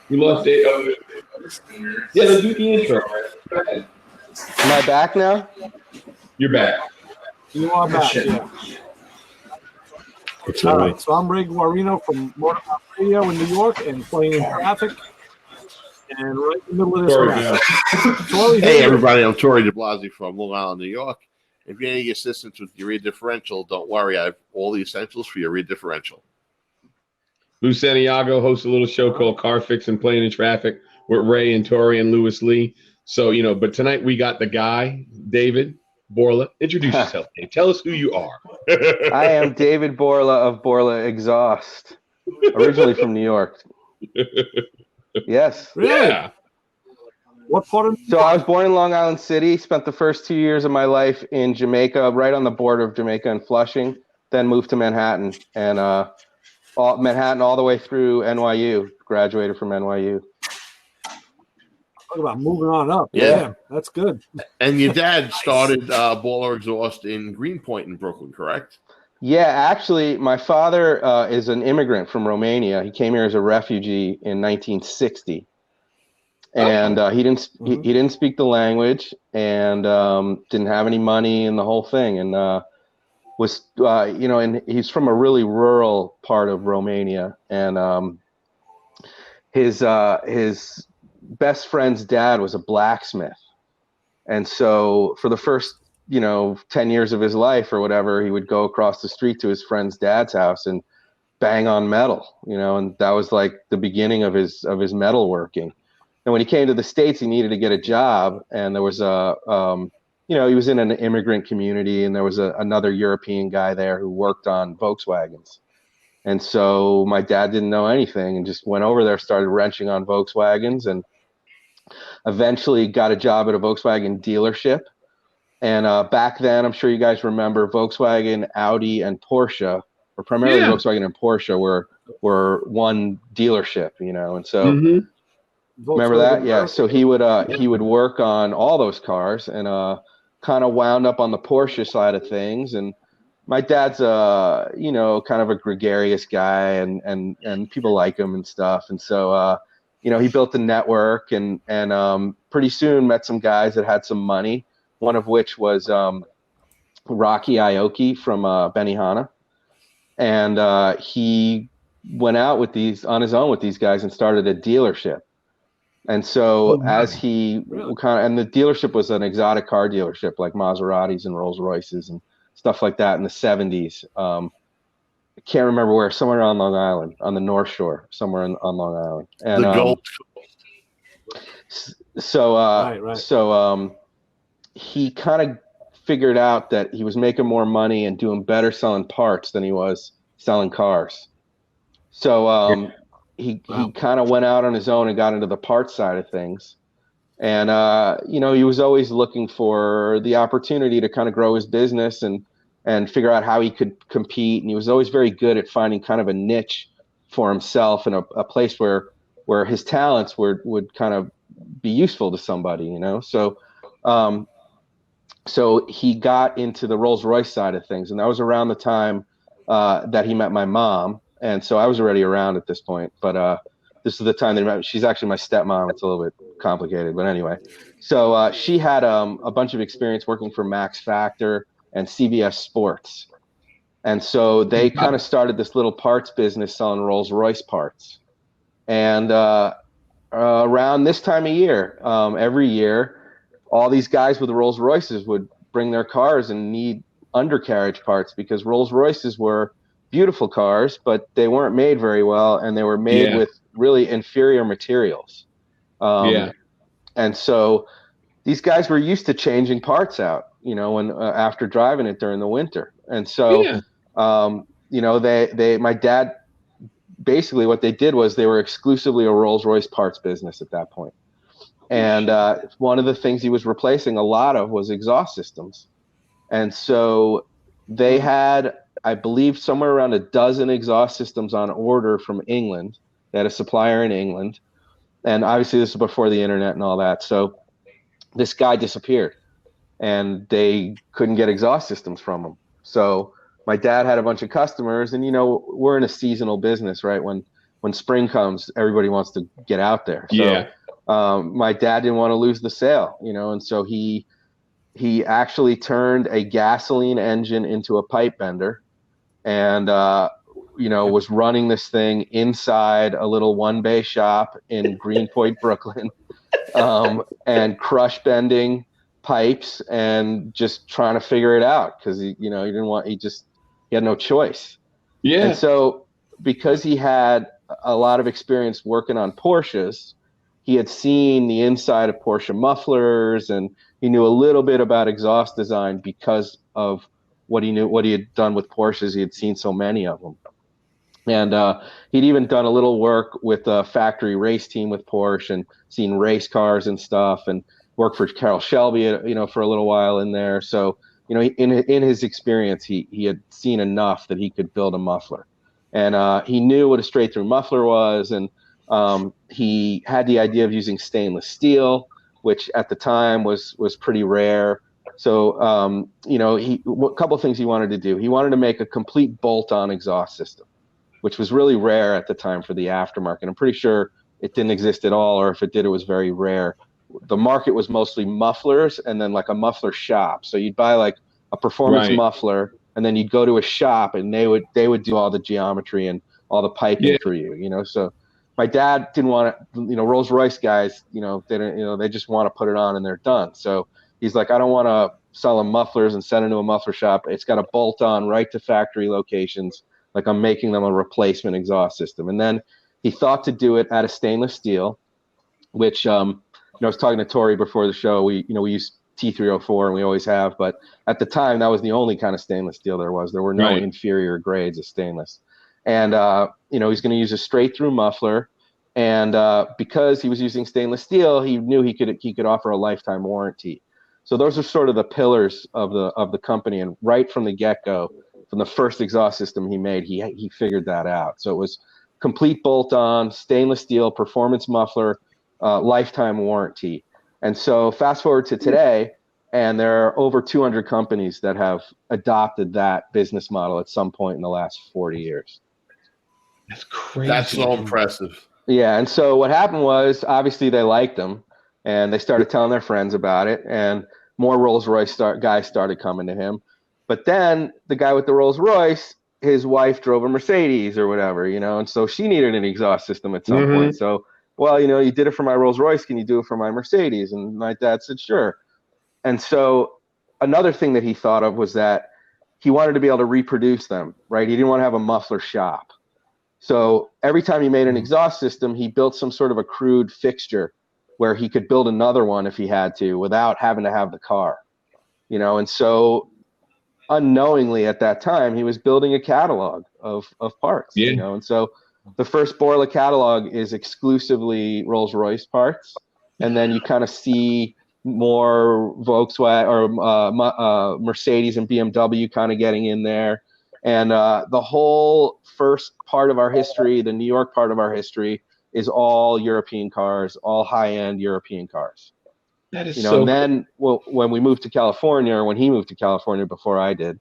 You lost it. Yeah, let's do the intro. Go ahead. Am I back now? You're back. You are back, yeah. All right, so I'm Ray Guarino from Montage Radio in New York and playing in traffic. And right in the middle of this match. Hey, everybody, I'm Tori DeBlasi from Long Island, New York. If you need assistance with your rear differential, don't worry. I have all the essentials for your rear differential. Lou Santiago hosts a little show called Car Fix and Playing in Traffic with Ray and Tori and Lewis Lee. So, but tonight we got the guy, David Borla. Introduce yourself, Dave. Tell us who you are. I am David Borla of Borla Exhaust, originally from New York. Yes. Really? Yeah. What part of So I was born in Long Island City, spent the first 2 years of my life in Jamaica, right on the border of Jamaica and Flushing, then moved to Manhattan, and Manhattan all the way through NYU, graduated from NYU. Talk about moving on up. Yeah. That's good. And your dad started Borla Exhaust in Greenpoint in Brooklyn, correct? Yeah, actually, my father is an immigrant from Romania. He came here as a refugee in 1960. And he didn't speak the language and didn't have any money and the whole thing, and and he's from a really rural part of Romania, and his best friend's dad was a blacksmith, and so for the first 10 years of his life or whatever, he would go across the street to his friend's dad's house and bang on metal, and that was like the beginning of his metalworking. And when he came to the States, he needed to get a job, and there was he was in an immigrant community, and there was another European guy there who worked on Volkswagens. And so my dad didn't know anything and just went over there, started wrenching on Volkswagens, and eventually got a job at a Volkswagen dealership. And back then, I'm sure you guys remember, Volkswagen, Audi, and Porsche, or primarily Volkswagen and Porsche, were one dealership, and so. Mm-hmm. Remember that? Yeah. So he would work on all those cars and kind of wound up on the Porsche side of things. And my dad's kind of a gregarious guy and people like him and stuff. And so he built a network and pretty soon met some guys that had some money. One of which was Rocky Aoki from Benihana, and he went out on his own with these guys and started a dealership. And so as he and the dealership was an exotic car dealership like Maseratis and Rolls Royces and stuff like that in the 70s. I can't remember where, somewhere on Long Island, on the North Shore, somewhere on Long Island. And the Gold. So he kind of figured out that he was making more money and doing better selling parts than he was selling cars. So he kind of went out on his own and got into the parts side of things. And, he was always looking for the opportunity to kind of grow his business and figure out how he could compete. And he was always very good at finding kind of a niche for himself and a place where his talents would kind of be useful to somebody, So he got into the Rolls Royce side of things. And that was around the time that he met my mom. And so I was already around at this point, but this is the time that she's actually my stepmom. It's a little bit complicated, but anyway. So she had a bunch of experience working for Max Factor and CVS Sports. And so they kind of started this little parts business selling Rolls Royce parts. And around this time of year, every year, all these guys with the Rolls Royces would bring their cars and need undercarriage parts because Rolls Royces were beautiful cars, but they weren't made very well, and they were made with really inferior materials. And so these guys were used to changing parts out, when after driving it during the winter. And so, my dad, basically what they did was they were exclusively a Rolls Royce parts business at that point. And one of the things he was replacing a lot of was exhaust systems. And so they had, I believe, somewhere around a dozen exhaust systems on order from England. They had a supplier in England. And obviously this was before the internet and all that. So this guy disappeared and they couldn't get exhaust systems from him. So my dad had a bunch of customers, and we're in a seasonal business, right? When when spring comes, everybody wants to get out there. So Yeah. my dad didn't want to lose the sale, you know, and so he actually turned a gasoline engine into a pipe bender, and you know, was running this thing inside a little one-bay shop in Greenpoint, Brooklyn, and crush bending pipes and just trying to figure it out because he had no choice. Yeah. And so because he had a lot of experience working on Porsches, he had seen the inside of Porsche mufflers, and he knew a little bit about exhaust design because of what he had done with Porsches. He had seen so many of them. And he'd even done a little work with a factory race team with Porsche and seen race cars and stuff, and worked for Carroll Shelby, you know, for a little while in there. So, you know, in his experience, he had seen enough that he could build a muffler, and he knew what a straight through muffler was, and he had the idea of using stainless steel, which at the time was pretty rare. So, you know, a couple of things he wanted to do. He wanted to make a complete bolt-on exhaust system, which was really rare at the time for the aftermarket. I'm pretty sure it didn't exist at all, or if it did, it was very rare. The market was mostly mufflers and then like a muffler shop. So you'd buy like a performance muffler, and then you'd go to a shop and they would do all the geometry and all the piping for you, you know? So my dad didn't want to, you know, Rolls-Royce guys, you know, they just want to put it on and they're done. So he's like, I don't want to sell them mufflers and send them to a muffler shop. It's got to bolt on right to factory locations. Like I'm making them a replacement exhaust system. And then he thought to do it out of stainless steel, which, you know, I was talking to Tori before the show. We use T304 and we always have, but at the time that was the only kind of stainless steel there was. There were no inferior grades of stainless. And, you know, he's going to use a straight through muffler. And because he was using stainless steel, he knew he could offer a lifetime warranty. So those are sort of the pillars of the company. And right from the get-go, from the first exhaust system he made, he figured that out. So it was complete bolt-on, stainless steel, performance muffler, lifetime warranty. And so fast forward to today, and there are over 200 companies that have adopted that business model at some point in the last 40 years. That's crazy. That's so impressive. Yeah, and so what happened was, obviously they liked him, and they started telling their friends about it, and more Rolls-Royce guys started coming to him. But then the guy with the Rolls-Royce, his wife drove a Mercedes or whatever, you know, and so she needed an exhaust system at some point. So, well, you know, you did it for my Rolls-Royce, can you do it for my Mercedes? And my dad said, sure. And so another thing that he thought of was that he wanted to be able to reproduce them, right? He didn't want to have a muffler shop. So every time he made an exhaust system, he built some sort of a crude fixture where he could build another one if he had to without having to have the car, you know. And so unknowingly at that time, he was building a catalog of parts, you know. And so the first Borla catalog is exclusively Rolls-Royce parts. And then you kind of see more Volkswagen or Mercedes and BMW kind of getting in there. And the whole first part of our history, the New York part of our history, is all European cars, all high-end European cars. That is, you know, so and then when we moved to California, or when he moved to California before I did,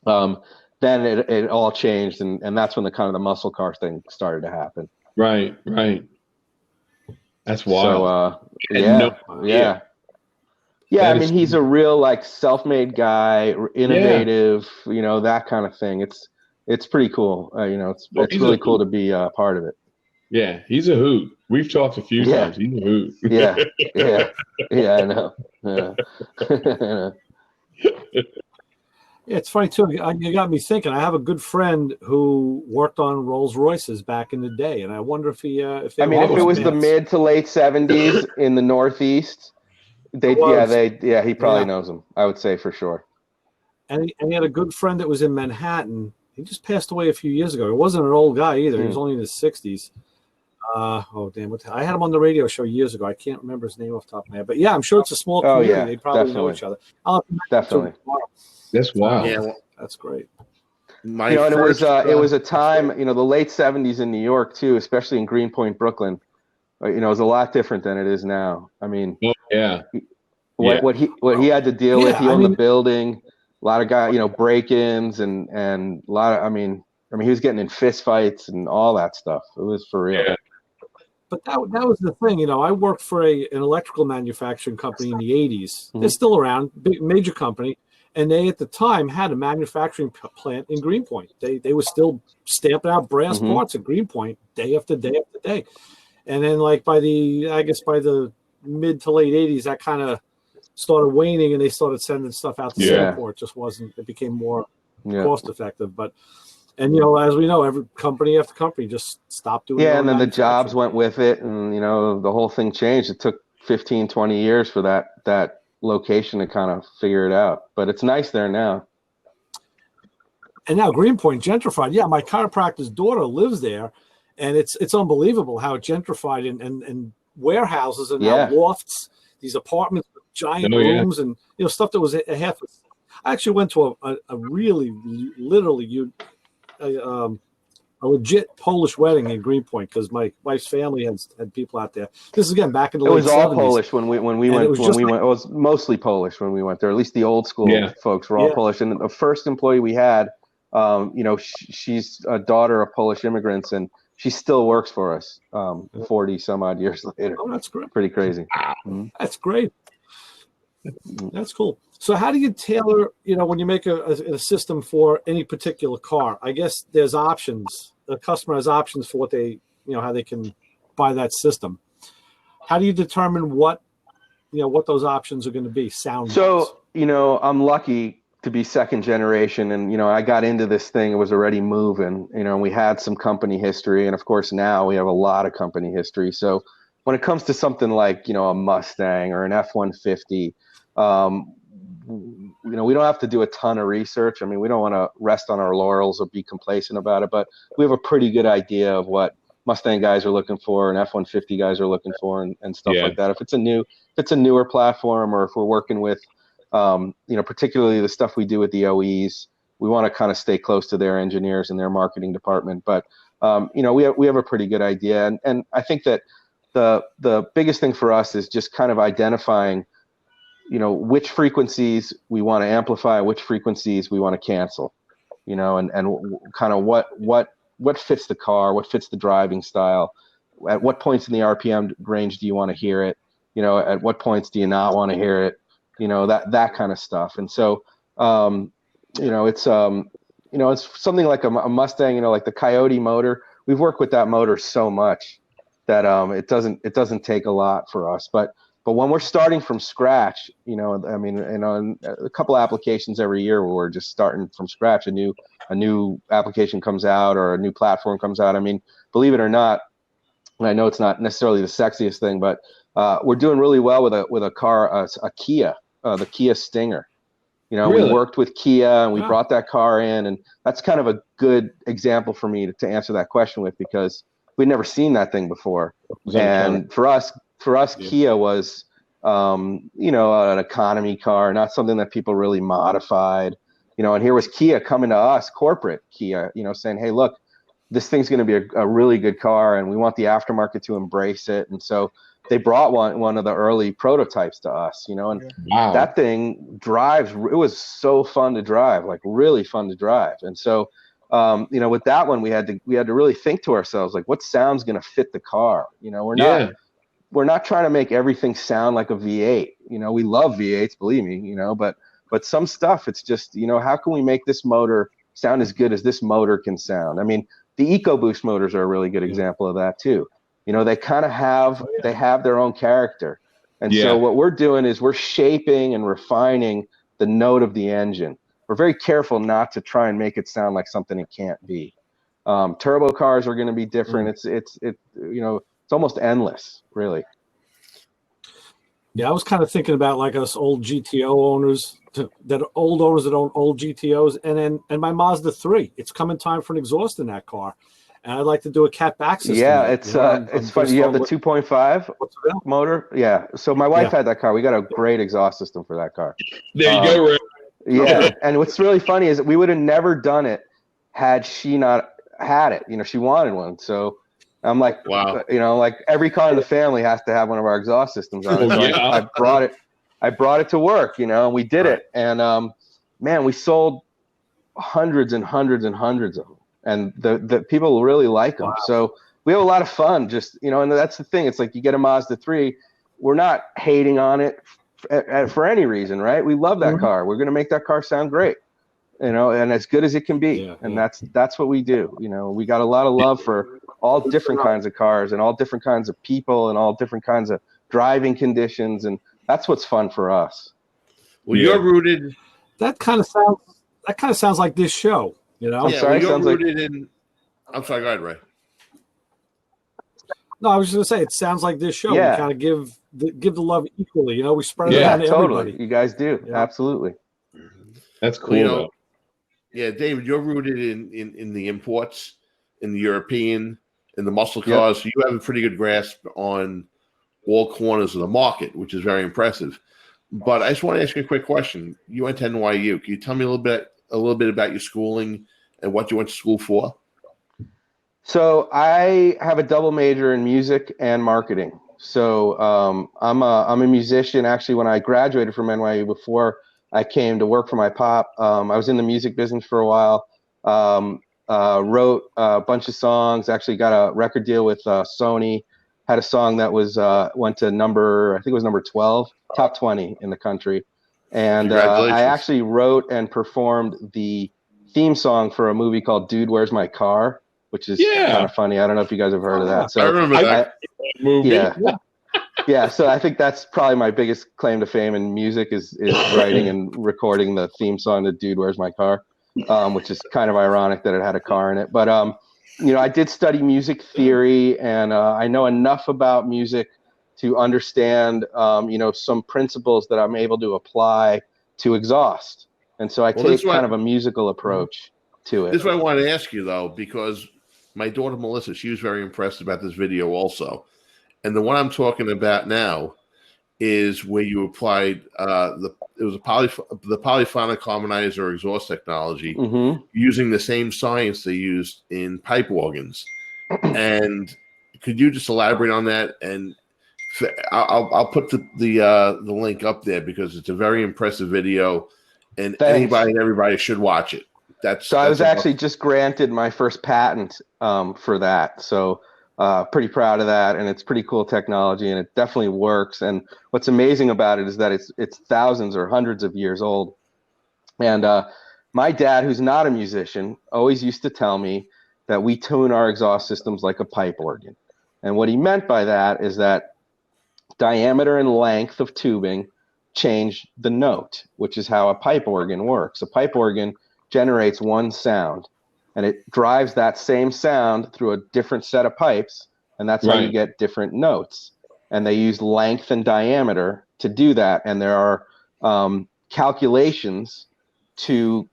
then it all changed, and that's when the kind of the muscle car thing started to happen. Right. That's wild. So yeah. I mean, he's a real like self-made guy, innovative, you know, that kind of thing. It's pretty cool. You know, it's really cool to be a part of it. Yeah, he's a hoot. We've talked a few times. He's a hoot. Yeah, I know. Yeah. Yeah, it's funny too. You got me thinking. I have a good friend who worked on Rolls Royces back in the day, and I wonder if he. If it was the mid to late '70s in the Northeast, he probably knows them. I would say for sure. And he had a good friend that was in Manhattan. He just passed away a few years ago. He wasn't an old guy either. He was only in his 60s. I had him on the radio show years ago. I can't remember his name off the top of my head, but yeah, I'm sure it's a small community. They probably know each other. Definitely. That's wild. Yeah, that's great. And it was a time, you know, the late '70s in New York too, especially in Greenpoint, Brooklyn. You know, it was a lot different than it is now. I mean, what he had to deal with. He owned the building. A lot of guys, you know, break-ins and a lot of. I mean, I mean, he was getting in fist fights and all that stuff. It was for real. Yeah. But that was the thing, I worked for an electrical manufacturing company in the 80s. They're still around, big major company, and they at the time had a manufacturing plant in Greenpoint. They were still stamping out brass parts at Greenpoint day after day after day. And then like by the mid to late 80s, that kind of started waning, and they started sending stuff out to Singapore. It became more cost effective. But and as we know, every company after company just stopped doing and then the jobs went with it, and the whole thing changed. It took 15, 20 years for that location to kind of figure it out, but it's nice there now. And now Greenpoint gentrified. Yeah, my chiropractor's daughter lives there, and it's unbelievable how it gentrified, and warehouses and now lofts, these apartments with giant rooms and stuff that was a half. I actually went to a really literally a legit Polish wedding in Greenpoint because my wife's family had people out there. This is again back in the late 70s. It was all Polish when we went. It was mostly Polish when we went there. At least the old school folks were all Polish. And the first employee we had, she's a daughter of Polish immigrants, and she still works for us 40 some odd years later. Oh, that's great. Pretty crazy. That's great. That's cool. So how do you tailor, when you make a system for any particular car? I guess there's options. The customer has options for what they, how they can buy that system. How do you determine what those options are going to be sound-wise? So, I'm lucky to be second generation, and, I got into this thing. It was already moving, we had some company history, and of course now we have a lot of company history. So when it comes to something like, a Mustang or an F-150, we don't have to do a ton of research. I mean, we don't want to rest on our laurels or be complacent about it, but we have a pretty good idea of what Mustang guys are looking for and F-150 guys are looking for and stuff like that. If it's a newer platform, or if we're working with, particularly the stuff we do with the OEs, we want to kind of stay close to their engineers and their marketing department. But, we have a pretty good idea. And I think that the biggest thing for us is just kind of identifying which frequencies we want to amplify, which frequencies we want to cancel, and kind of what fits the car, what fits the driving style, at what points in the RPM range do you want to hear it, at what points do you not want to hear it, that kind of stuff. And so, it's something like a Mustang, like the Coyote motor. We've worked with that motor so much that it doesn't take a lot for us, but when we're starting from scratch, a couple of applications every year where we're just starting from scratch, a new application comes out or a new platform comes out. I mean, believe it or not, and I know it's not necessarily the sexiest thing, but we're doing really well with a car, a Kia, the Kia Stinger. Really? We worked with Kia and we brought that car in, and that's kind of a good example for me to answer that question with, because we'd never seen that thing before. And for us, Kia was, an economy car, not something that people really modified, and here was Kia coming to us, corporate Kia, saying, hey, look, this thing's going to be a really good car, and we want the aftermarket to embrace it. And so they brought one of the early prototypes to us, and that thing drives. It was so fun to drive, like really fun to drive. And so, with that one, we had to really think to ourselves, like, what sound's going to fit the car? We're not trying to make everything sound like a V8. We love V8s, believe me, but some stuff, it's just, how can we make this motor sound as good as this motor can sound? I mean, the EcoBoost motors are a really good example of that too. They kind of have their own character. And so what we're doing is we're shaping and refining the note of the engine. We're very careful not to try and make it sound like something it can't be. Turbo cars are going to be different. It's almost endless, really. Yeah, I was kind of thinking about like us old GTO owners, that own old GTOs, and my Mazda 3. It's coming time for an exhaust in that car, and I'd like to do a cat back system. Yeah, it's funny. You have the 2.5 motor. Yeah. So my wife had that car. We got a great exhaust system for that car. There you go, Ray. Yeah, and what's really funny is that we would have never done it had she not had it. She wanted one, so. I'm like, wow. Like every car in the family has to have one of our exhaust systems on it. So I brought it to work, and we did it. And man, we sold hundreds and hundreds and hundreds of them. and the people really like them. Wow. So we have a lot of fun, just, you know, and that's the thing. It's like you get a Mazda 3, we're not hating on it for any reason, right? We love that car. We're going to make that car sound great, you know, and as good as it can be. Yeah, and that's what we do. You know, we got a lot of love for all different kinds of cars and all different kinds of people and all different kinds of driving conditions, and that's what's fun for us. Well, you're rooted. That kind of sounds like this show, you know. I'm sorry, you're rooted in. I'm sorry, go ahead, Ray. No, I was just gonna say it sounds like this show. Yeah. We kind of give the love equally, you know. We spread it out to everybody. You guys do, absolutely. That's cool. Well, you know, yeah, David, you're rooted in the imports, in the European, in the muscle cars. So you have a pretty good grasp on all corners of the market, which is very impressive. But I just want to ask you a quick question. You went to NYU. Can you tell me a little bit about your schooling and what you went to school for? So I have a double major in music and marketing. So I'm a musician. Actually, when I graduated from NYU, before I came to work for my pop, I was in the music business for a while. Wrote a bunch of songs. Actually, got a record deal with Sony. Had a song that was went to number 12, top 20 in the country. And I actually wrote and performed the theme song for a movie called Dude, Where's My Car? Which is kind of funny. I don't know if you guys have heard of that. So I remember that movie. Yeah. So I think that's probably my biggest claim to fame in music is writing and recording the theme song to Dude, Where's My Car? Which is kind of ironic that it had a car in it. But, you know, I did study music theory, and I know enough about music to understand, you know, some principles that I'm able to apply to exhaust. And so I take kind of a musical approach to it. This is what I wanted to ask you, though, because my daughter Melissa, she was very impressed about this video also. And the one I'm talking about now is where you applied the polyphonic harmonizer exhaust technology using the same science they used in pipe organs. And could you just elaborate on that? And I'll put the link up there because it's a very impressive video, and anybody and everybody should watch it. I was actually just granted my first patent for that. So pretty proud of that, and it's pretty cool technology, and it definitely works. And what's amazing about it is that it's thousands or hundreds of years old. And my dad, who's not a musician, always used to tell me that we tune our exhaust systems like a pipe organ. And what he meant by that is that diameter and length of tubing change the note, which is how a pipe organ works. A pipe organ generates one sound, and it drives that same sound through a different set of pipes, and that's how you get different notes. And they use length and diameter to do that, and there are calculations to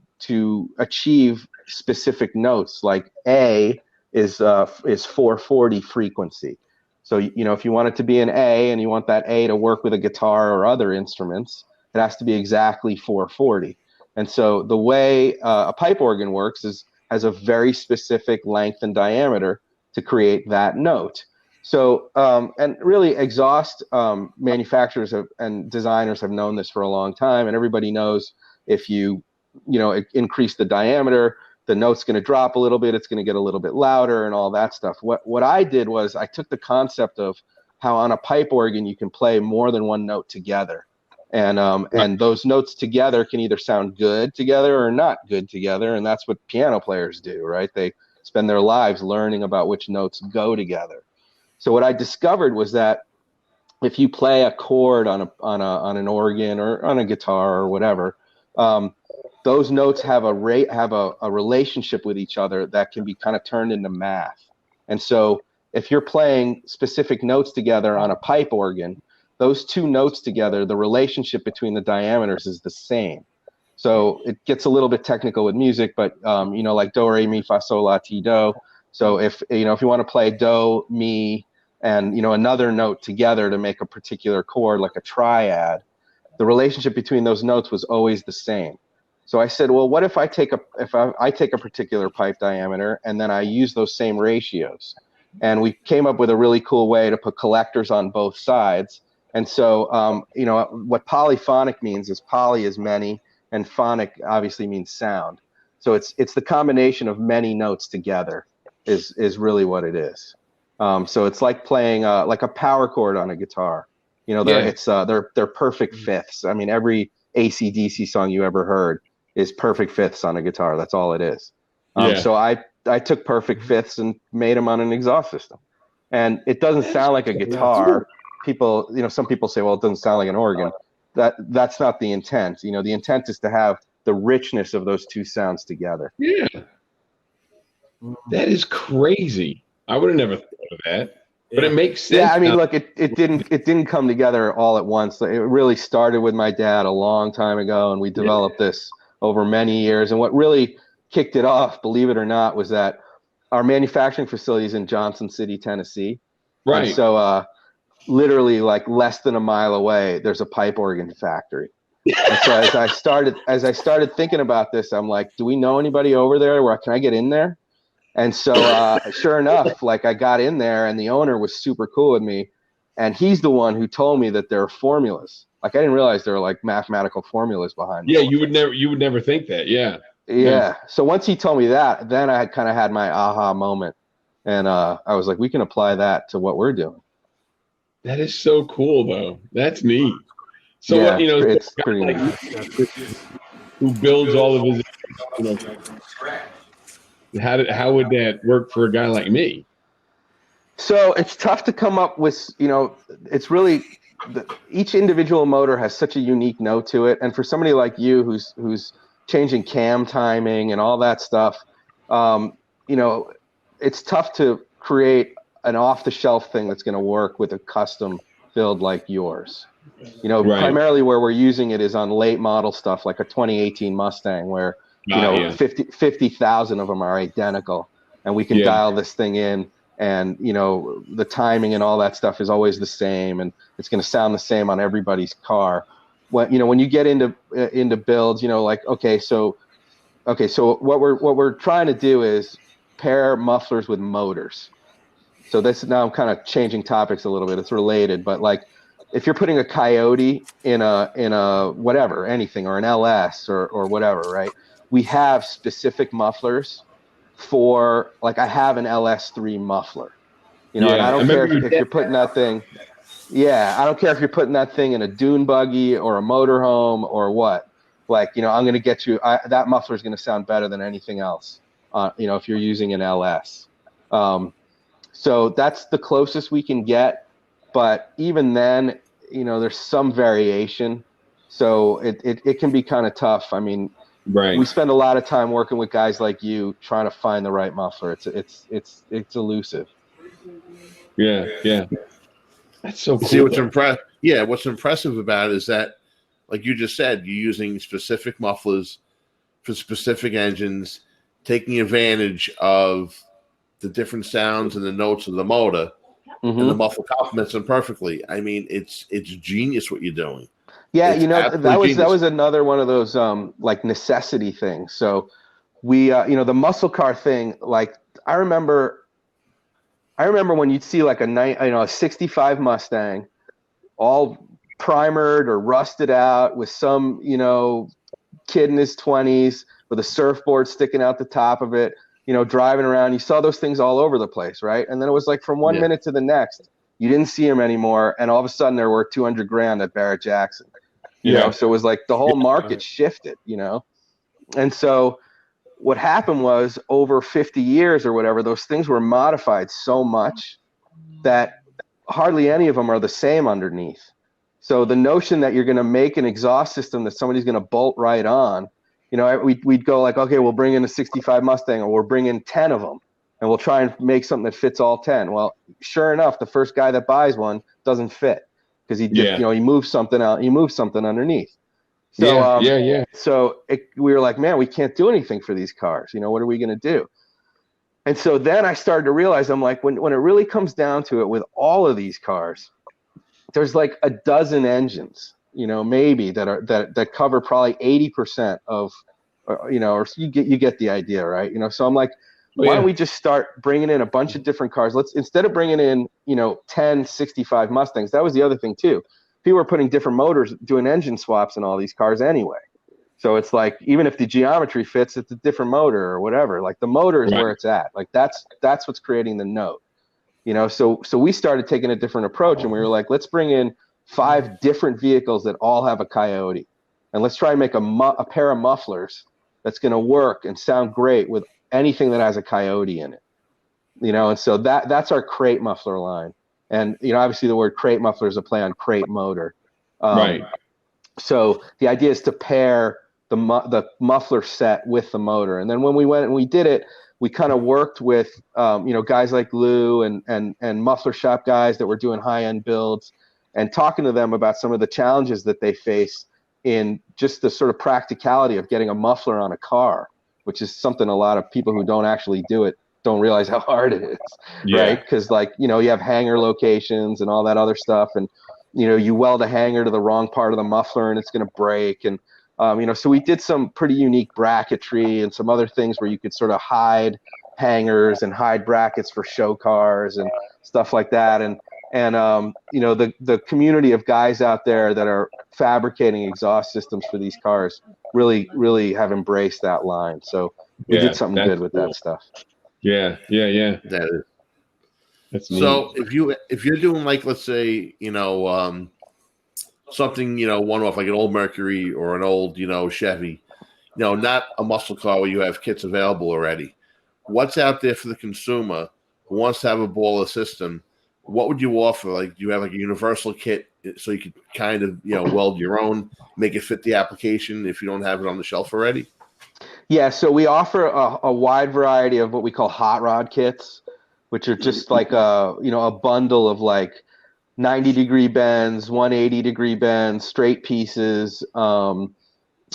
achieve specific notes. Like A is 440 frequency. So, you know, if you want it to be an A and you want that A to work with a guitar or other instruments, it has to be exactly 440. And so the way a pipe organ works has a very specific length and diameter to create that note. So, and really exhaust manufacturers and designers have known this for a long time. And everybody knows if you increase the diameter, the note's going to drop a little bit, it's going to get a little bit louder and all that stuff. What I did was I took the concept of how on a pipe organ you can play more than one note together. And those notes together can either sound good together or not good together. And that's what piano players do, right? They spend their lives learning about which notes go together. So what I discovered was that if you play a chord on an organ or on a guitar or whatever, those notes have a relationship with each other that can be kind of turned into math. And so if you're playing specific notes together on a pipe organ, those two notes together, the relationship between the diameters is the same. So it gets a little bit technical with music, but like do, re, mi, fa, sol, la, ti, do. So if you want to play do, mi, and another note together to make a particular chord, like a triad, the relationship between those notes was always the same. So I said, well, what if I take a particular pipe diameter and then I use those same ratios? And we came up with a really cool way to put collectors on both sides. And so, what polyphonic means is poly is many, and phonic obviously means sound. So it's the combination of many notes together is really what it is. So it's like playing like a power chord on a guitar. You know, they're perfect fifths. I mean, every AC/DC song you ever heard is perfect fifths on a guitar. That's all it is. So I took perfect fifths and made them on an exhaust system, and it doesn't sound like a guitar. People, you know, some people say, well, it doesn't sound like an organ. That's not the intent. You know, the intent is to have the richness of those two sounds together. Yeah. That is crazy. I would have never thought of that, but it makes sense. Yeah, I mean, look, it didn't come together all at once. It really started with my dad a long time ago, and we developed this over many years. And what really kicked it off, believe it or not, was that our manufacturing facility is in Johnson City, Tennessee. Right. And so literally like less than a mile away, there's a pipe organ factory. And so as I started thinking about this, I'm like, do we know anybody over there? Where can I get in there? And so sure enough, like I got in there, and the owner was super cool with me, and he's the one who told me that there are formulas. Like I didn't realize there were like mathematical formulas behind. Yeah, you would never think that. Yeah. Yeah. So once he told me that, then I kind of had my aha moment, and I was like, we can apply that to what we're doing. That is so cool, though. That's neat. So yeah, what, you know, it's pretty neat. Who builds all of his, you know, how would that work for a guy like me? So it's tough to come up with, you know, it's really each individual motor has such a unique note to it, and for somebody like you who's changing cam timing and all that stuff, you know, it's tough to create an off-the-shelf thing that's going to work with a custom build like yours. You know, primarily where we're using it is on late model stuff like a 2018 Mustang, where you know 50,000 of them are identical, and we can dial this thing in, and you know the timing and all that stuff is always the same, and it's going to sound the same on everybody's car. When you get into builds, you know, like so what we're trying to do is pair mufflers with motors. So this, now I'm kind of changing topics a little bit. It's related, but like if you're putting a Coyote in a whatever, anything, or an LS or whatever, right? We have specific mufflers for, like I have an LS3 muffler, you know, and I don't care if you're putting that thing. Yeah, I don't care if you're putting that thing in a dune buggy or a motorhome or what. Like, you know, I'm going to get you that muffler is going to sound better than anything else. You know, if you're using an LS. So that's the closest we can get. But even then, you know, there's some variation. So it can be kind of tough. I mean, we spend a lot of time working with guys like you trying to find the right muffler. It's elusive. Yeah. That's so cool. See, what's impressive about it is that, like you just said, you're using specific mufflers for specific engines, taking advantage of the different sounds and the notes of the motor, and the muffler complements them perfectly. I mean, it's genius what you're doing. Yeah, It's you know, that was another one of those like necessity things. So we you know, the muscle car thing, like I remember when you'd see like a 65 Mustang all primered or rusted out with some, you know, kid in his 20s with a surfboard sticking out the top of it, you know, driving around. You saw those things all over the place, right? And then it was like from one minute to the next, you didn't see them anymore, and all of a sudden there were $200,000 at Barrett Jackson. You know, so it was like the whole market shifted, you know. And so what happened was, over 50 years or whatever, those things were modified so much that hardly any of them are the same underneath. So the notion that you're going to make an exhaust system that somebody's going to bolt right on, you know, we'd go like, okay, we'll bring in a 65 Mustang, or we'll bring in 10 of them, and we'll try and make something that fits all 10. Well, sure enough, the first guy that buys one doesn't fit, because he just, you know, he moves something out, he moves something underneath. So So we were like, man, we can't do anything for these cars. You know, what are we going to do? And so then I started to realize, I'm like, when it really comes down to it, with all of these cars, there's like a dozen engines, you know, maybe that cover probably 80% of, you know, or you get the idea, right? You know, so I'm like, why don't we just start bringing in a bunch of different cars? Let's, instead of bringing in, you know, 10 65 Mustangs, that was the other thing too. People were putting different motors, doing engine swaps in all these cars anyway. So it's like, even if the geometry fits, it's a different motor or whatever. Like the motor is where it's at. Like that's what's creating the note, you know? So we started taking a different approach, and we were like, let's bring in 5 different vehicles that all have a coyote, and let's try and make a pair of mufflers that's going to work and sound great with anything that has a coyote in it, you know? And so that's our crate muffler line. And, you know, obviously the word crate muffler is a play on crate motor. Right. So the idea is to pair the muffler set with the motor. And then when we went and we did it, we kind of worked with, you know, guys like Lou and muffler shop guys that were doing high-end builds, and talking to them about some of the challenges that they face in just the sort of practicality of getting a muffler on a car, which is something a lot of people who don't actually do it don't realize how hard it is, right? Because, like, you know, you have hanger locations and all that other stuff, and, you know, you weld a hanger to the wrong part of the muffler and it's going to break. And, you know, so we did some pretty unique bracketry and some other things where you could sort of hide hangers and hide brackets for show cars and stuff like that. And you know, the community of guys out there that are fabricating exhaust systems for these cars really have embraced that line. So we did something good with that stuff. Yeah. That is. That's neat. So if you're doing, like, let's say, you know, something, you know, one off, like an old Mercury or an old, you know, Chevy, you know, not a muscle car where you have kits available already. What's out there for the consumer who wants to have a Borla system? What would you offer? Like, do you have like a universal kit so you could kind of, you know, weld your own, make it fit the application if you don't have it on the shelf already? Yeah, so we offer a wide variety of what we call hot rod kits, which are just like you know, a bundle of like 90-degree bends, 180-degree bends, straight pieces, you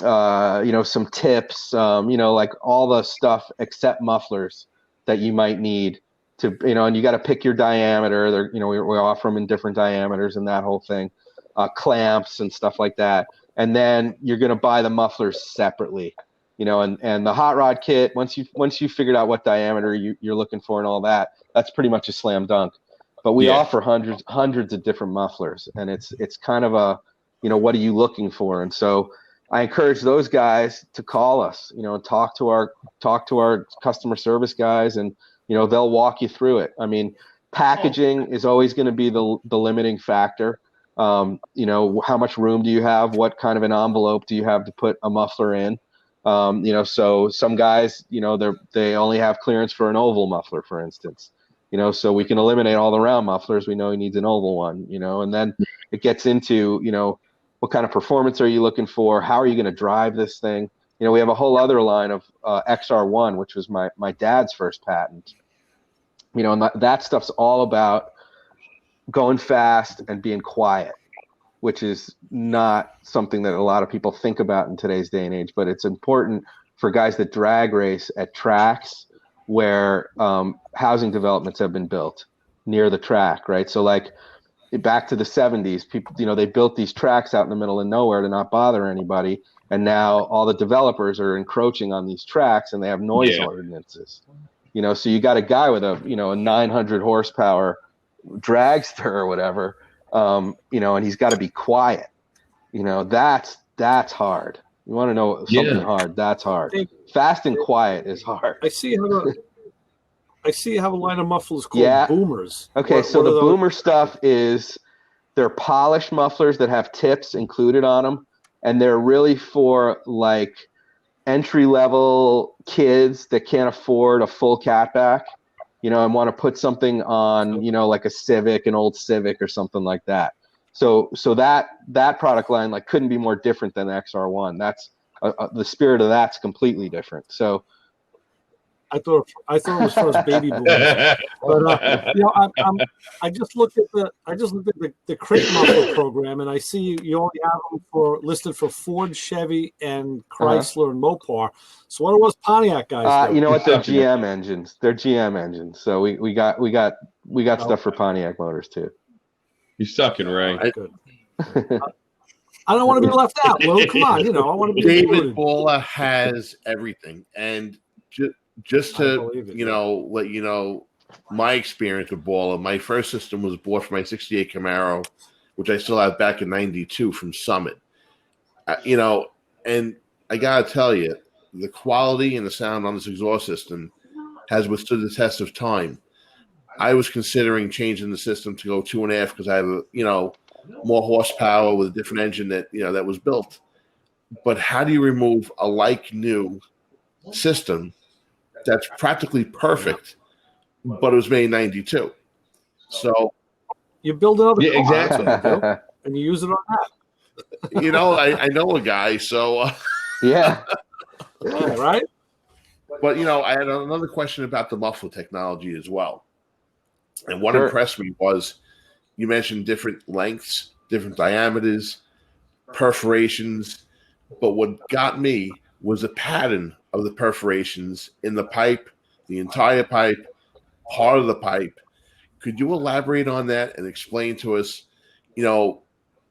know, some tips, you know, like all the stuff except mufflers that you might need to, you know, and you got to pick your diameter. They're, you know, we offer them in different diameters and that whole thing, clamps and stuff like that. And then you're going to buy the mufflers separately, you know, and the hot rod kit, once you figured out what diameter you're looking for and all that, that's pretty much a slam dunk. But we offer hundreds of different mufflers, and it's kind of a, you know, what are you looking for? And so I encourage those guys to call us, you know, and talk to our customer service guys, and, you know, they'll walk you through it. I mean, packaging is always going to be the limiting factor. You know, how much room do you have? What kind of an envelope do you have to put a muffler in? You know, so some guys, you know, they only have clearance for an oval muffler, for instance. You know, so we can eliminate all the round mufflers. We know he needs an oval one, you know, and then it gets into, you know, what kind of performance are you looking for? How are you going to drive this thing? You know, we have a whole other line of XR1, which was my dad's first patent. You know, and that stuff's all about going fast and being quiet, which is not something that a lot of people think about in today's day and age, but it's important for guys that drag race at tracks where housing developments have been built near the track, right? So like back to the 70s, people, you know, they built these tracks out in the middle of nowhere to not bother anybody, and now all the developers are encroaching on these tracks, and they have noise ordinances. You know, so you got a guy with a 900 horsepower dragster or whatever, you know, and he's got to be quiet. You know, that's hard. You want to know something hard? That's hard. Fast and quiet is hard. I see you have a line of mufflers called boomers. Okay, so the boomer stuff is, they're polished mufflers that have tips included on them, and they're really for like entry-level kids that can't afford a full catback, you know, and want to put something on, you know, like a Civic, an old Civic or something like that. So that product line like couldn't be more different than the XR1. That's the spirit of that's completely different. So I thought it was for us baby boomers, but you know, I just looked at the crate muffler program, and I see you only have them listed for Ford, Chevy, and Chrysler and Mopar. So what are those Pontiac guys do? You know what? They're GM engines. They're GM engines. So we got stuff for Pontiac motors too. You're sucking, Ray. Good. I don't want to be left out. Well, come on, you know, I want to be David Borla has everything, and just to let you know my experience with Borla. My first system was bought for my '68 Camaro, which I still have back in '92 from Summit. You know, and I gotta tell you, the quality and the sound on this exhaust system has withstood the test of time. I was considering changing the system to go 2.5 because I have more horsepower with a different engine that was built. But how do you remove a like new system that's practically perfect, but it was made in '92? So you build another car, exactly, and you use it on that. I know a guy, so Yeah. Yeah, right. But I had another question about the muffler technology as well. And what Sure. impressed me was you mentioned different lengths, different diameters, perforations. But what got me was the pattern of the perforations in the pipe, the entire pipe, part of the pipe. Could you elaborate on that and explain to us,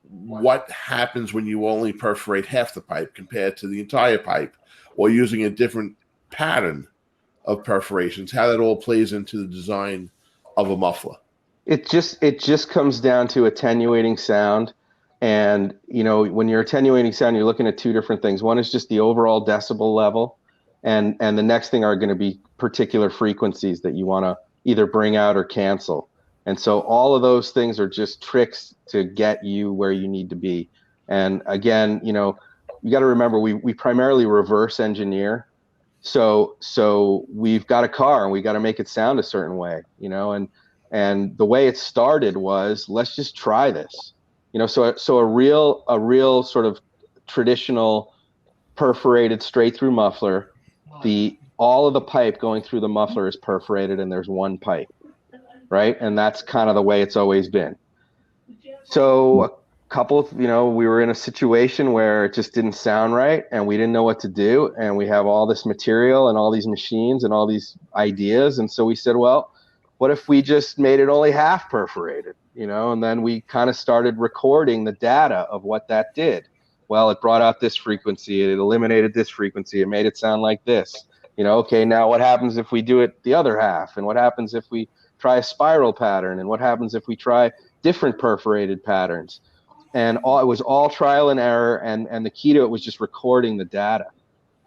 what happens when you only perforate half the pipe compared to the entire pipe, or using a different pattern of perforations, how that all plays into the design of a muffler? It just comes down to attenuating sound. And when you're attenuating sound, you're looking at two different things. One is just the overall decibel level, and the next thing are going to be particular frequencies that you want to either bring out or cancel. And so all of those things are just tricks to get you where you need to be. And again, you got to remember we primarily reverse engineer. So we've got a car and we got to make it sound a certain way, and the way it started was, let's just try this. So a real sort of traditional perforated straight through muffler, all of the pipe going through the muffler is perforated and there's one pipe, right? And that's kind of the way it's always been. So a couple of, we were in a situation where it just didn't sound right and we didn't know what to do. And we have all this material and all these machines and all these ideas. And so we said, well, what if we just made it only half perforated, and then we kind of started recording the data of what that did. Well, it brought out this frequency, it eliminated this frequency, it made it sound like this. Okay, now what happens if we do it the other half? And what happens if we try a spiral pattern? And what happens if we try different perforated patterns? And it was all trial and error, and the key to it was just recording the data.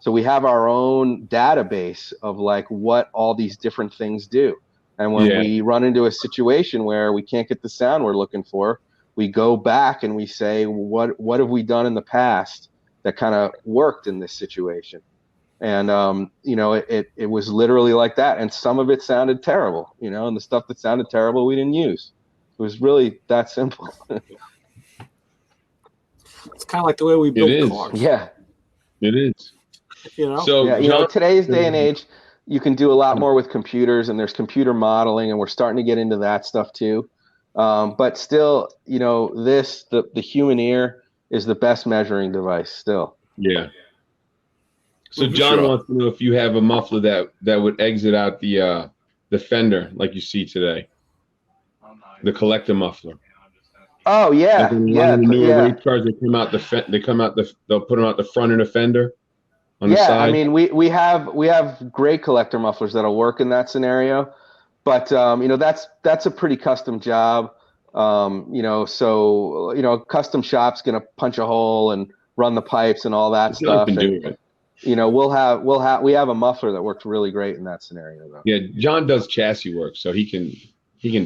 So we have our own database of like what all these different things do. And when we run into a situation where we can't get the sound we're looking for, we go back and we say, what have we done in the past that kind of worked in this situation? And it was literally like that. And some of it sounded terrible, and the stuff that sounded terrible we didn't use. It was really that simple. It's kind of like the way we build cars. Yeah, it is. So today's day and age, you can do a lot more with computers, and there's computer modeling, and we're starting to get into that stuff too. But still, the human ear is the best measuring device still. Yeah. So John wants to know if you have a muffler that would exit out the fender like you see today, the collector muffler. Oh yeah, like the newer race cars, they'll put them out the front of the fender. On the side. I mean, we have great collector mufflers that'll work in that scenario, but that's a pretty custom job. So custom shop's gonna punch a hole and run the pipes and all that stuff. And, we have a muffler that works really great in that scenario though. Yeah, John does chassis work, so he can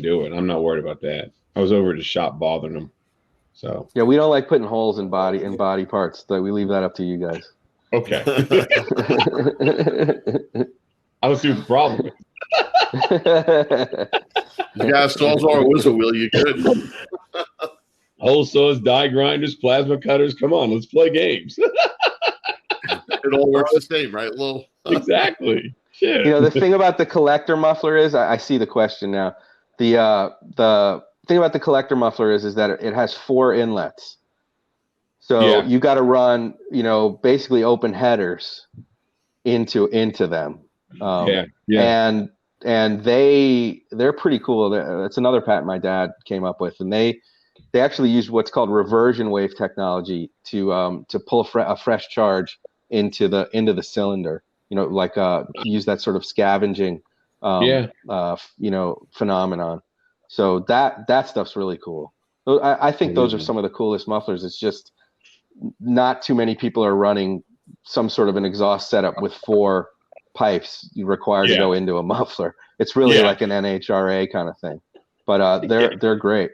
do it. I'm not worried about that. I was over at the shop bothering him. So yeah, we don't like putting holes in body parts. So we leave that up to you guys. Okay. I don't see what the problem is. You got a Sawzall or Whizzle wheel, you good. Hole saws, die grinders, plasma cutters. Come on, let's play games. It all works the same, right, Lil? Exactly. Shit. The thing about the collector muffler is, I see the question now. The thing about the collector muffler is that it has 4 inlets. So you got to run, basically open headers into them. And they're pretty cool. That's another patent my dad came up with, and they actually use what's called reversion wave technology to pull a fresh charge into the cylinder. Use that sort of scavenging, phenomenon. So that stuff's really cool. I think those are some of the coolest mufflers. It's just not too many people are running some sort of an exhaust setup with 4 pipes required to go into a muffler. It's really like an NHRA kind of thing, but they're great.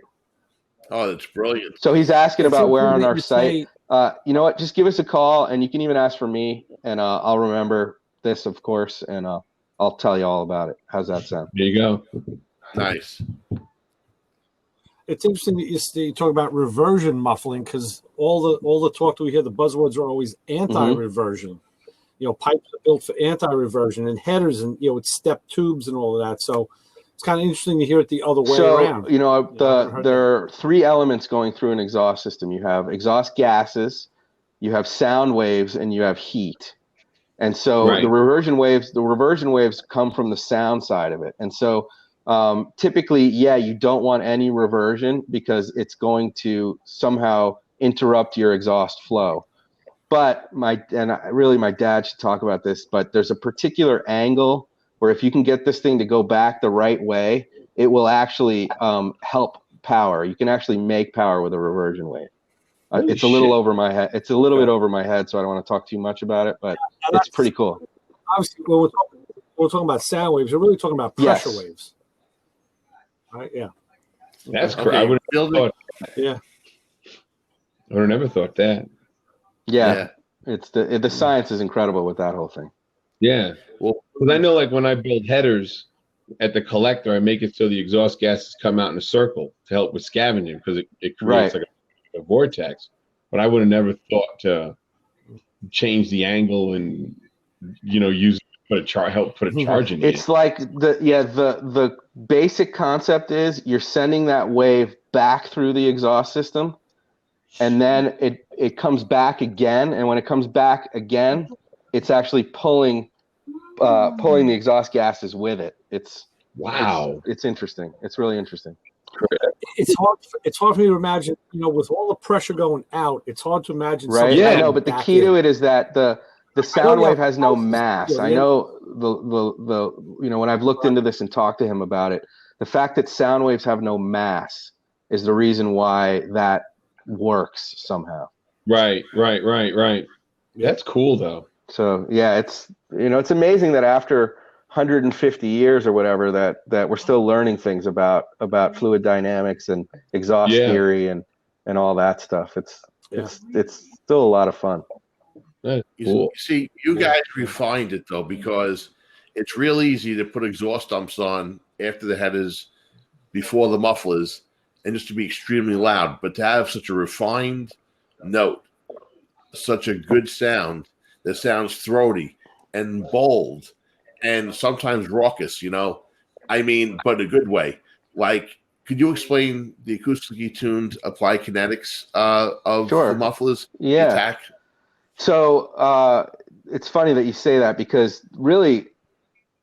Oh, that's brilliant. So he's asking about where on our site. Say, You know what? Just give us a call, and you can even ask for me, and I'll remember this, of course, and I'll tell you all about it. How's that sound? There you go. Nice. it's interesting that you talk about reversion muffling, because all the talk that we hear, the buzzwords are always anti-reversion. You know, pipes are built for anti-reversion, and headers, and with step tubes and all of that. So it's kind of interesting to hear it the other way around. You know, there are 3 elements going through an exhaust system. You have exhaust gases, you have sound waves, and you have heat. And so the reversion waves come from the sound side of it. And so typically, you don't want any reversion because it's going to somehow interrupt your exhaust flow. But my dad should talk about this, but there's a particular angle where if you can get this thing to go back the right way, it will actually help power. You can actually make power with a reversion wave. It's a little over my head. It's a little bit over my head, so I don't want to talk too much about it, but it's pretty cool. Obviously, when we're talking about sound waves, we're really talking about pressure waves. Right? Yeah. That's correct. I would have thought. Yeah. I would have never thought that. Yeah. It's the science is incredible with that whole thing. Yeah. Well, because I know, like, when I build headers at the collector, I make it so the exhaust gases come out in a circle to help with scavenging, because it creates like a vortex. But I would have never thought to change the angle and use help put a charge in it. It's like the basic concept is you're sending that wave back through the exhaust system, and then it comes back again, and when it comes back again, it's actually pulling the exhaust gases with it. It's interesting. It's really interesting. It's hard for me to imagine, with all the pressure going out, it's hard to imagine. Right. Yeah, I know, but the key to it is that the sound wave has no mass. I know when I've looked into this and talked to him about it, the fact that sound waves have no mass is the reason why that works somehow. Right. That's cool though. So it's it's amazing that after 150 years or whatever that we're still learning things about fluid dynamics and exhaust theory and all that stuff. It's still a lot of fun. Cool. You see, you guys refined it though, because it's real easy to put exhaust dumps on after the headers, before the mufflers, and just to be extremely loud. But to have such a refined note, such a good sound that sounds throaty and bold and sometimes raucous, but in a good way. Like, could you explain the acoustically tuned applied kinetics of the mufflers? Yeah. Attack? So it's funny that you say that, because really,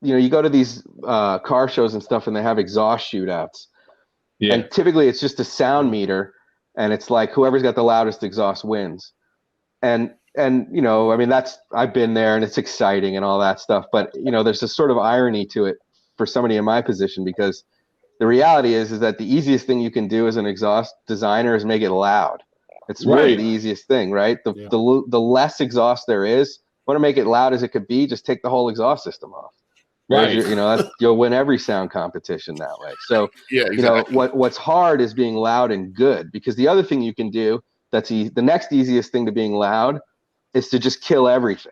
you go to these car shows and stuff, and they have exhaust shootouts. Yeah. And typically it's just a sound meter, and it's like whoever's got the loudest exhaust wins. And I've been there, and it's exciting and all that stuff. But there's a sort of irony to it for somebody in my position, because the reality is that the easiest thing you can do as an exhaust designer is make it loud. It's really the easiest thing, right? The less exhaust there is, want to make it loud as it could be, just take the whole exhaust system off. Right. You'll win every sound competition that way. So, what's hard is being loud and good, because the other thing you can do, the next easiest thing to being loud, is to just kill everything,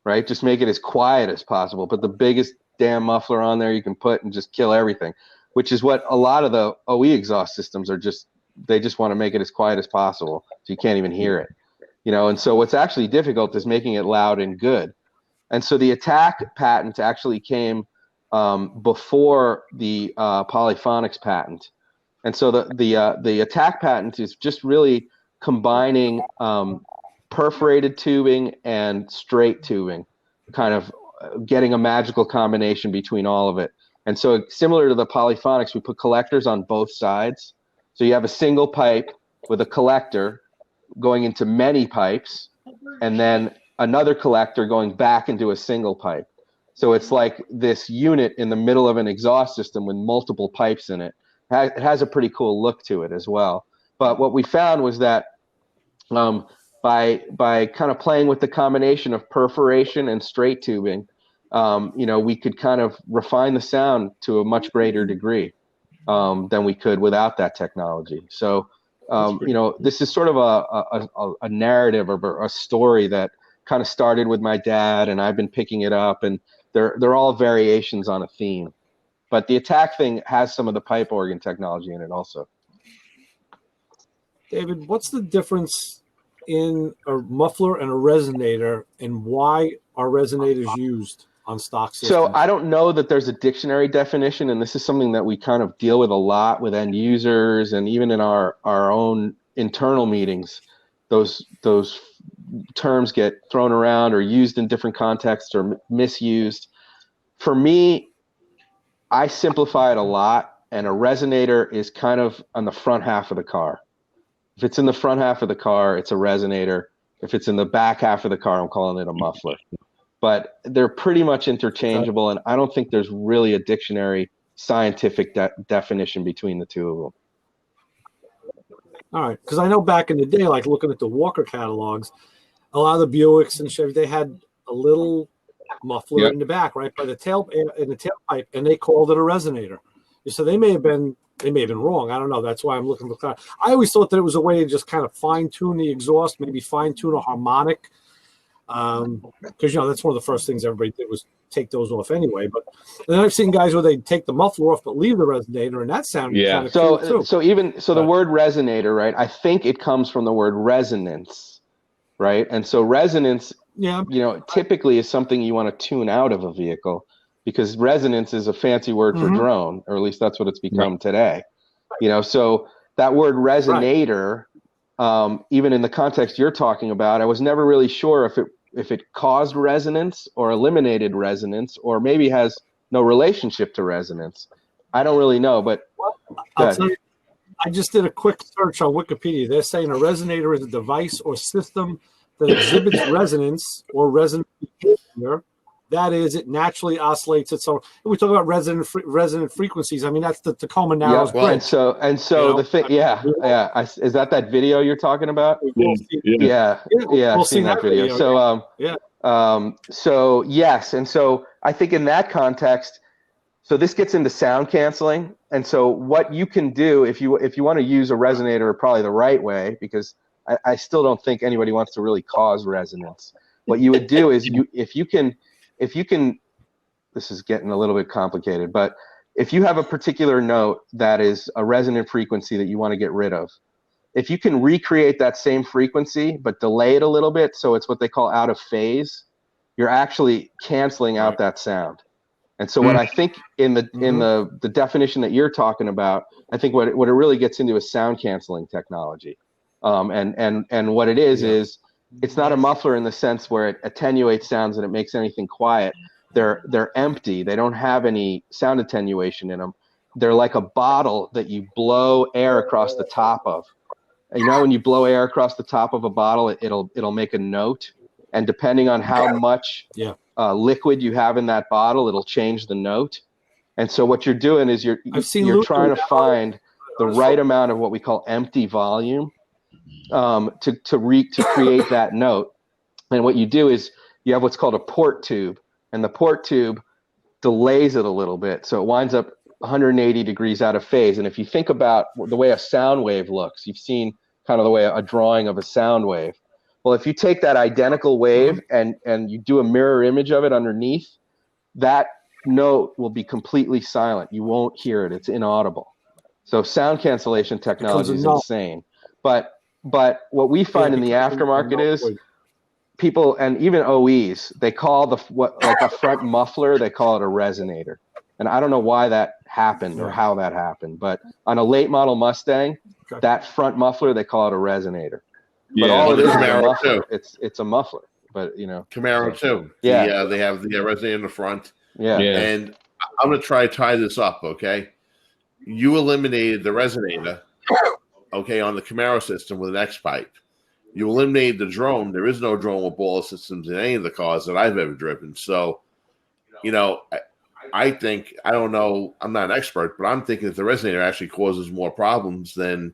right? Just make it as quiet as possible. Put the biggest damn muffler on there you can put and just kill everything, which is what a lot of the OE exhaust systems are. They just want to make it as quiet as possible, so you can't even hear it, and so what's actually difficult is making it loud and good. And so the attack patent actually came before the polyphonics patent. And so the attack patent is just really combining perforated tubing and straight tubing, kind of getting a magical combination between all of it. And so similar to the polyphonics, we put collectors on both sides. So you have a single pipe with a collector going into many pipes, and then another collector going back into a single pipe. So it's like this unit in the middle of an exhaust system with multiple pipes in it. It has a pretty cool look to it as well. But what we found was that by kind of playing with the combination of perforation and straight tubing, we could kind of refine the sound to a much greater degree than we could without that technology. So, this is sort of a narrative or a story that kind of started with my dad, and I've been picking it up, and they're all variations on a theme. But the attack thing has some of the pipe organ technology in it also. David, what's the difference in a muffler and a resonator, and why are resonators used on stock systems? So I don't know that there's a dictionary definition, and this is something that we kind of deal with a lot with end users, and even in our own internal meetings, those terms get thrown around or used in different contexts or misused. For me, I simplify it a lot, and a resonator is kind of on the front half of the car. If it's in the front half of the car, it's a resonator. If it's in the back half of the car, I'm calling it a muffler. But they're pretty much interchangeable, and I don't think there's really a dictionary scientific definition between the two of them. All right, because I know back in the day, like looking at the Walker catalogs, a lot of the Buicks and Chevy, they had a little muffler in the back, right by the tailpipe, and they called it a resonator. So they may have been wrong. I don't know. That's why I'm looking for. I always thought that it was a way to just kind of fine tune the exhaust, maybe fine tune a harmonic, because that's one of the first things everybody did was take those off anyway. But then I've seen guys where they take the muffler off but leave the resonator, and that sounded kind of cool too. The word resonator, right? I think it comes from the word resonance, right? And so resonance, typically is something you want to tune out of a vehicle, because resonance is a fancy word for drone, or at least that's what it's become today. So that word resonator, even in the context you're talking about, I was never really sure if it caused resonance or eliminated resonance, or maybe has no relationship to resonance. I don't really know, but I'll tell you, I just did a quick search on Wikipedia. They're saying a resonator is a device or system that exhibits resonance or resonant behavior. That is, it naturally oscillates its own. We talk about resonant frequencies. I mean, that's the Tacoma Narrows bridge. And so the thing, is that video you're talking about? Yeah. I've seen that video. So yes, and so I think in that context, so this gets into sound canceling, and so what you can do if you want to use a resonator probably the right way, because I still don't think anybody wants to really cause resonance. What you would do is if you can, this is getting a little bit complicated, but if you have a particular note that is a resonant frequency that you want to get rid of, if you can recreate that same frequency but delay it a little bit, so it's what they call out of phase, you're actually canceling out that sound. And so what I think in the definition that you're talking about, I think what it really gets into is sound canceling technology. And what it is it's not a muffler in the sense where it attenuates sounds and it makes anything quiet. They're empty. They don't have any sound attenuation in them. They're like a bottle that you blow air across the top of. And when you blow air across the top of a bottle, it'll make a note. And depending on how much liquid you have in that bottle, it'll change the note. And so what you're doing is you're trying to find the right amount of what we call empty volume to create that note. And what you do is you have what's called a port tube, and the port tube delays it a little bit, so it winds up 180 degrees out of phase. And if you think about the way a sound wave looks, you've seen kind of the way a drawing of a sound wave. Well, if you take that identical wave and you do a mirror image of it underneath, that note will be completely silent. You won't hear it. It's inaudible. So sound cancellation technology is insane. But what we find in the aftermarket is people, and even OEs, they call like a front muffler, they call it a resonator. And I don't know why that happened or how that happened, but on a late model Mustang, that front muffler, they call it a resonator. But all it is a muffler. It's a muffler. But Camaro too. They have the resonator in the front. And I'm gonna try to tie this up, okay? You eliminated the resonator, okay, on the Camaro system with an X pipe. You eliminated the drone. There is no drone with Borla systems in any of the cars that I've ever driven. So, I think, I don't know, I'm not an expert, but I'm thinking that the resonator actually causes more problems than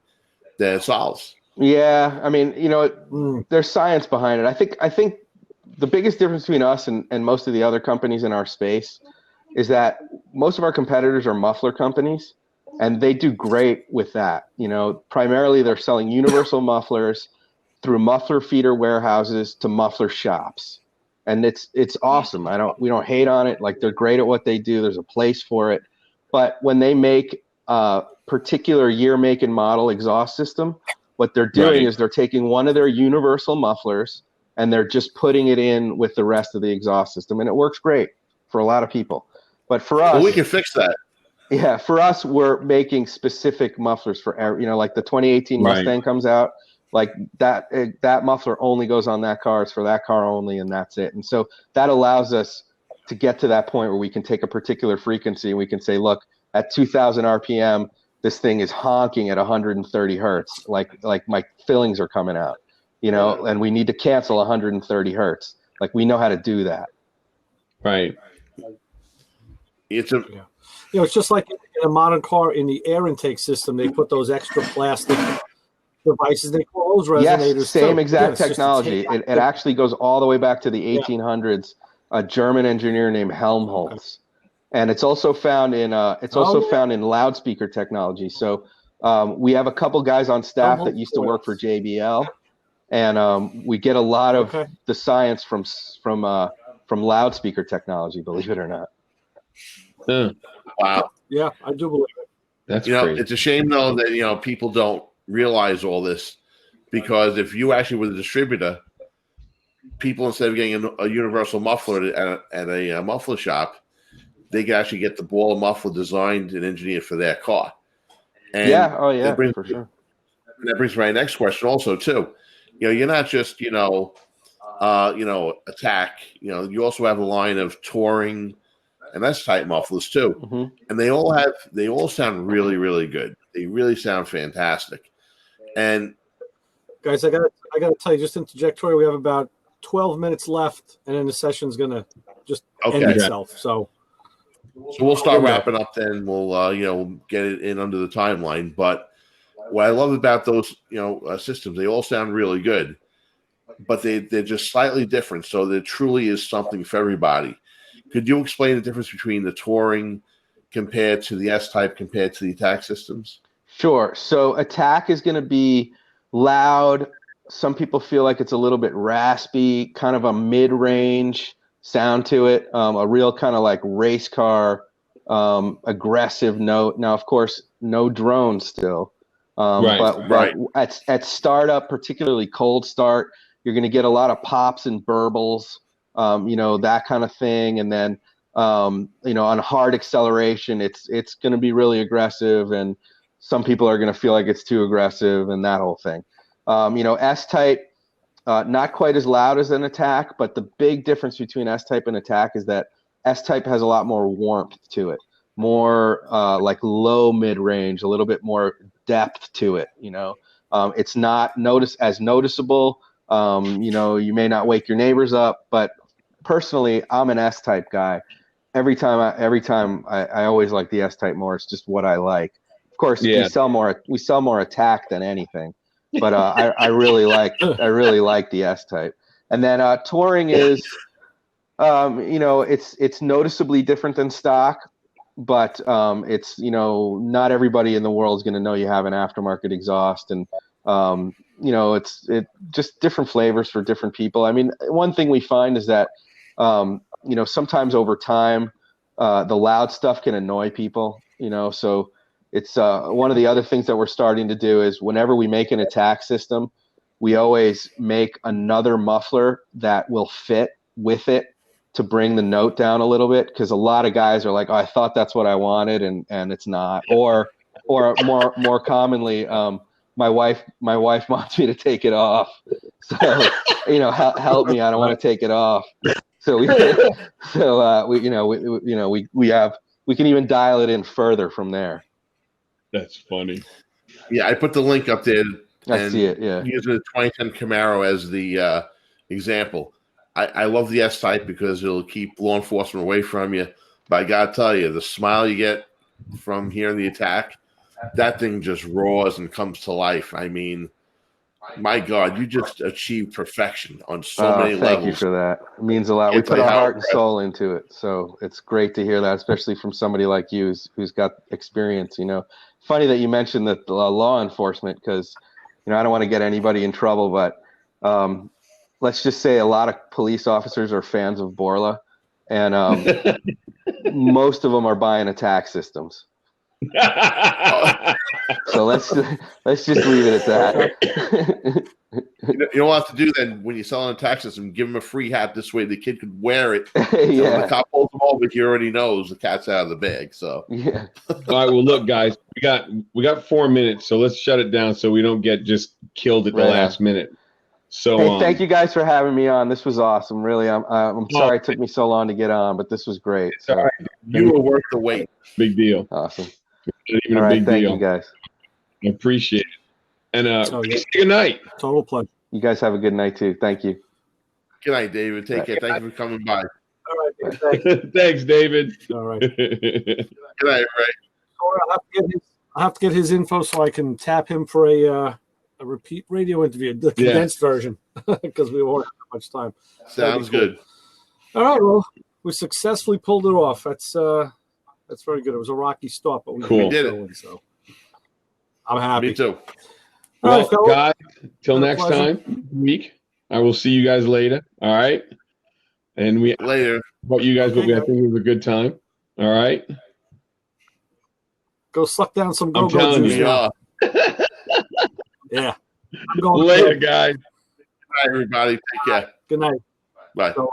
it solves. Yeah, I mean, there's science behind it. I think the biggest difference between us and most of the other companies in our space is that most of our competitors are muffler companies, and they do great with that. Primarily they're selling universal mufflers through muffler feeder warehouses to muffler shops. And it's awesome. We don't hate on it. Like, they're great at what they do. There's a place for it. But when they make a particular year, make, and model exhaust system, what they're doing is they're taking one of their universal mufflers and they're just putting it in with the rest of the exhaust system. And it works great for a lot of people. But for us, well, we can fix that. Yeah, for us, we're making specific mufflers for like the 2018 Mustang comes out, like that muffler only goes on that car. It's for that car only, and that's it. And so that allows us to get to that point where we can take a particular frequency and we can say, look, at 2,000 RPM, this thing is honking at 130 hertz, like my fillings are coming out, and we need to cancel 130 hertz. Like, we know how to do that. Right. It's just like in a modern car, in the air intake system, they put those extra plastic devices. They call those resonators. Yes, same exact technology. It actually goes all the way back to the 1800s. A German engineer named Helmholtz, and it's also found in found in loudspeaker technology. So we have a couple guys on staff that used to work for JBL, and we get a lot of the science from loudspeaker technology. Believe it or not. Wow. Yeah, I do believe it. That's crazy. It's a shame though that people don't realize all this, because if you actually were the distributor, people, instead of getting a universal muffler at a muffler shop, they can actually get the Borla muffler designed and engineered for their car. And for sure. That brings me to my next question also too. You're not just attack. You also have a line of touring and S-type mufflers too, and they all sound really, really good. They really sound fantastic. And guys, I gotta tell you, just interjectory, we have about 12 minutes left, and then the session's gonna just end itself. So we'll start wrapping up. Then we'll get it in under the timeline. But what I love about those systems, they all sound really good, but they're just slightly different. So there truly is something for everybody. Could you explain the difference between the touring compared to the S-type compared to the attack systems? Sure. So attack is going to be loud. Some people feel like it's a little bit raspy, kind of a mid-range sound to it, a real kind of like race car, aggressive note. Now, of course, no drone still. But at startup, particularly cold start, you're going to get a lot of pops and burbles. That kind of thing. And then, on hard acceleration, it's going to be really aggressive, and some people are going to feel like it's too aggressive and that whole thing. S-type, not quite as loud as an attack, but the big difference between S-type and attack is that S-type has a lot more warmth to it, more like low mid-range, a little bit more depth to it. It's not as noticeable. You may not wake your neighbors up, but personally, I'm an S-type guy. Every time I always like the S-type more. It's just what I like. Of course, we sell more attack than anything, but I really like the S-type. And then touring is, it's noticeably different than stock, but it's not everybody in the world is going to know you have an aftermarket exhaust, and it's just different flavors for different people. I mean, one thing we find is that, sometimes over time, the loud stuff can annoy people, so it's one of the other things that we're starting to do is whenever we make an attack system, we always make another muffler that will fit with it to bring the note down a little bit. Cause a lot of guys are like, oh, I thought that's what I wanted. And it's not, or more commonly, my wife wants me to take it off. So, help me. I don't want to take it off. So we can even dial it in further from there. That's funny. Yeah. I put the link up there. I see it. Yeah. Using the 2010 Camaro as the example. I love the S-type because it'll keep law enforcement away from you. But I got to tell you, the smile you get from hearing the attack, that thing just roars and comes to life. I mean, My God, you just achieved perfection on so many levels. Thank you for that. It means a lot. We put our heart and soul into it, so it's great to hear that, especially from somebody like you who's got experience. Funny that you mentioned that law enforcement, because I don't want to get anybody in trouble, but let's just say a lot of police officers are fans of Borla, and most of them are buying attack systems. So let's just leave it at that. You know what to do then when you sell an attack system? Give him a free hat. This way the kid could wear it. Yeah. When the cop pulls him over, he already knows the cat's out of the bag. So yeah. All right. Well, look, guys, we got 4 minutes, so let's shut it down so we don't get just killed at the last minute. So hey, thank you guys for having me on. This was awesome. Really, I'm sorry it took me so long to get on, but this was great. So. All right. You were worth the wait. Big deal. Awesome. Even all a right, big thank deal. you guys. I appreciate it. And good night. Total pleasure. You guys have a good night too. Thank you. Good night, David. Take care. Thank you for coming by. All right. Thanks, David. All right. Good night, Ray. I'll have to get his info so I can tap him for a repeat radio interview, the condensed version, because we won't have much time. Sounds good. All right. Well, we successfully pulled it off. That's very good. It was a rocky start, but we did it. So I'm happy. Me too. Well, guys, till next week, I will see you guys later. All right. And later. What you guys will be, I think it was a good time. All right. Go suck down some go-go juice. Yeah. I'm going later, guys. Good night, everybody. Take care. Good night. Bye. So